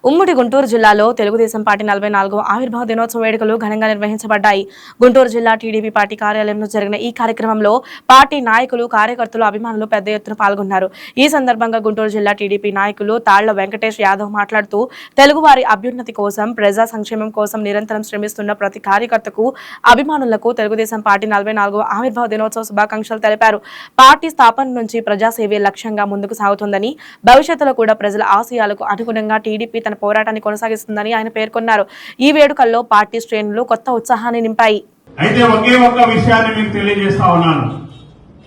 ఉమ్మడి గుంటూరు జిల్లాలో తెలుగుదేశం పార్టీ 44వ ఆవిర్భావ దినోత్సవ వేడుకలు ఘనంగా నిర్వహించబడ్డాయి. గుంటూరు జిల్లా టీడీపీ పార్టీ కార్యాలయంలో జరిగిన ఈ కార్యక్రమంలో పార్టీ నాయకులు, కార్యకర్తలు, అభిమానులు పెద్ద ఎత్తున పాల్గొన్నారు. ఈ సందర్భంగా గుంటూరు జిల్లా టీడీపీ నాయకులు తాళ్ల వెంకటేష్ యాదవ్ మాట్లాడుతూ తెలుగువారి అభ్యున్నతి కోసం, ప్రజా సంక్షేమం కోసం నిరంతరం శ్రమిస్తున్న ప్రతి కార్యకర్తకు, అభిమానులకు తెలుగుదేశం పార్టీ 44వ ఆవిర్భావ దినోత్సవ శుభాకాంక్షలు తెలిపారు. పార్టీ స్థాపన నుంచి ప్రజాసేవే లక్ష్యంగా ముందుకు సాగుతుందని, భవిష్యత్తులో కూడా ప్రజల ఆశయాలకు అనుగుణంగా టీడీపీ తన పోరాటాన్ని కొనసాగిస్తుందని ఆయన పేర్కొన్నారు. ఈ వేడుకల్లో పార్టీ శ్రేణులు కొత్త ఉత్సాహాన్ని నింపాయి. అయితే ఒకే ఒక్క విషయాన్ని మీకు తెలియజేస్తా ఉన్నాను.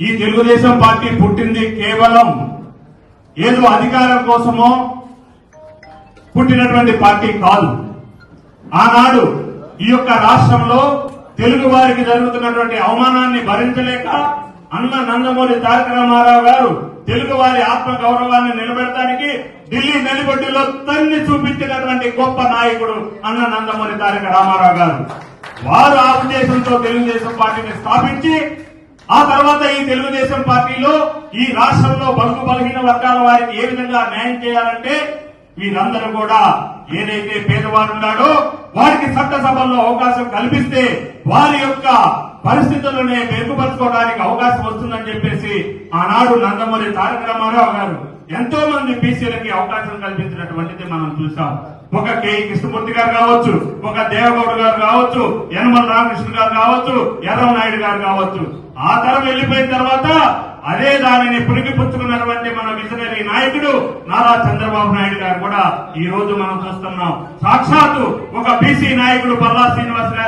ఈ తెలుగుదేశం పార్టీ పుట్టింది కేవలం ఏదో అధికారం కోసమో పుట్టినటువంటి పార్టీ కాదు. ఆనాడు ఈ యొక్క రాష్ట్రంలో తెలుగు వారికి జరుగుతున్నటువంటి అవమానాన్ని భరించలేక అన్న నందమూరి తారక రామారావు గారు తెలుగు వారి ఆత్మ గౌరవాన్ని నిలబెట్టడానికి ఢిల్లీ నడిబొడ్డులో తన్ని చూపించినటువంటి గొప్ప నాయకుడు అన్న నందమూరి తారక రామారావు గారు. వారు ఆ ఉద్దేశంతో తెలుగుదేశం పార్టీని స్థాపించి ఆ తర్వాత ఈ తెలుగుదేశం పార్టీలో ఈ రాష్ట్రంలో బడుగు బలహీన వర్గాల వారికి ఏ విధంగా న్యాయం చేయాలంటే వీరందరూ కూడా ఏదైతే పేదవాడు ఉన్నాడో వారికి చట్టసభల్లో అవకాశం కల్పిస్తే వారి యొక్క పరిస్థితులనే మెరుగుపరచుకోవడానికి అవకాశం వస్తుందని చెప్పేసి ఆనాడు నందమూరి తారక రామారావు గారు ఎంతో మంది బీసీలకి అవకాశం కల్పించినటువంటిది మనం చూసాం. ఒక కె కృష్ణమూర్తి గారు కావచ్చు, ఒక దేవగౌడ్ గారు కావచ్చు, యనమల రామకృష్ణ గారు కావచ్చు, ఎర్రనాయుడు గారు కావచ్చు. ఆ తరం వెళ్లిపోయిన తర్వాత అదే దానిని పుణికిపుచ్చుకున్నటువంటి మన విజనరీ నాయకుడు నారా చంద్రబాబు నాయుడు గారు కూడా ఈ రోజు మనం చూస్తున్నాం. సాక్షాత్తు ఒక బీసీ నాయకుడు పల్లా శ్రీనివాసరావు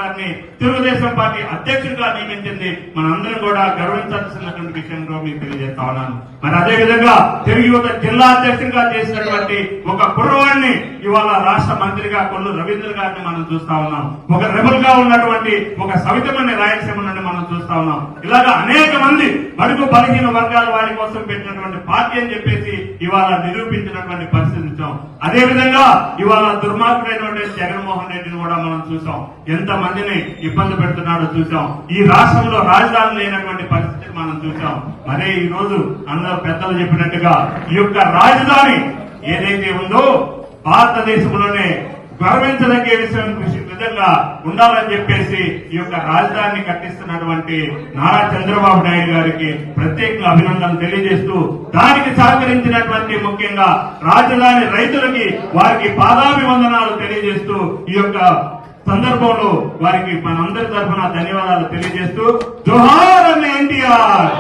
గారిని తెలుగుదేశం పార్టీ అధ్యక్షుడిగా నియమించింది మనందరం కూడా గర్వించాల్సినటువంటి విషయంలో మీకు తెలియజేస్తా ఉన్నాను. మరి అదేవిధంగా తెలుగు యువత జిల్లా అధ్యక్షుడిగా చేసినటువంటి ఒక కుర్రవాడిని ఇవాళ రాష్ట్ర మంత్రిగా కొల్లు రవీంద్ర గారిని మనం చూస్తా ఉన్నాం. ఒక రెబల్ గా ఉన్నటువంటి ఒక సవితమణి రాయలసీమ నుండి మనం చూస్తా ఉన్నాం. ఇలాగా అనేక మంది బడుగు బలహీన వర్గాల వారి కోసం పెట్టినటువంటి పార్టీ అని చెప్పేసి ఇవాళ నిరూపించినటువంటి పరిస్థితి చూసాం. అదేవిధంగా ఇవాళ దుర్మార్గుడైనటువంటి జగన్మోహన్ రెడ్డిని కూడా మనం చూసాం. ఎంత మందిని ఇబ్బంది పెడుతున్నాడో చూసాం. ఈ రాష్ట్రంలో రాజధాని లేనటువంటి పరిస్థితిని మనం చూసాం. మరే ఈ రోజు అందరూ పెద్దలు చెప్పినట్టుగా ఈ యొక్క రాజధాని ఏదైతే ఉందో భారతదేశంలోనే గర్వించదగే విధంగా ఉండాలని చెప్పేసి ఈ యొక్క రాజధానిని కట్టిస్తున్నటువంటి నారా చంద్రబాబు నాయుడు గారికి ప్రత్యేకంగా అభినందనలు తెలియజేస్తూ దానికి సహకరించినటువంటి ముఖ్యంగా రాజధాని రైతులకి వారికి పాదాభివందనాలు తెలియజేస్తూ ఈ యొక్క సందర్భంలో వారికి మనందరి తరఫున ధన్యవాదాలు తెలియజేస్తూ జోహార్ అన్న ఎన్టీఆర్.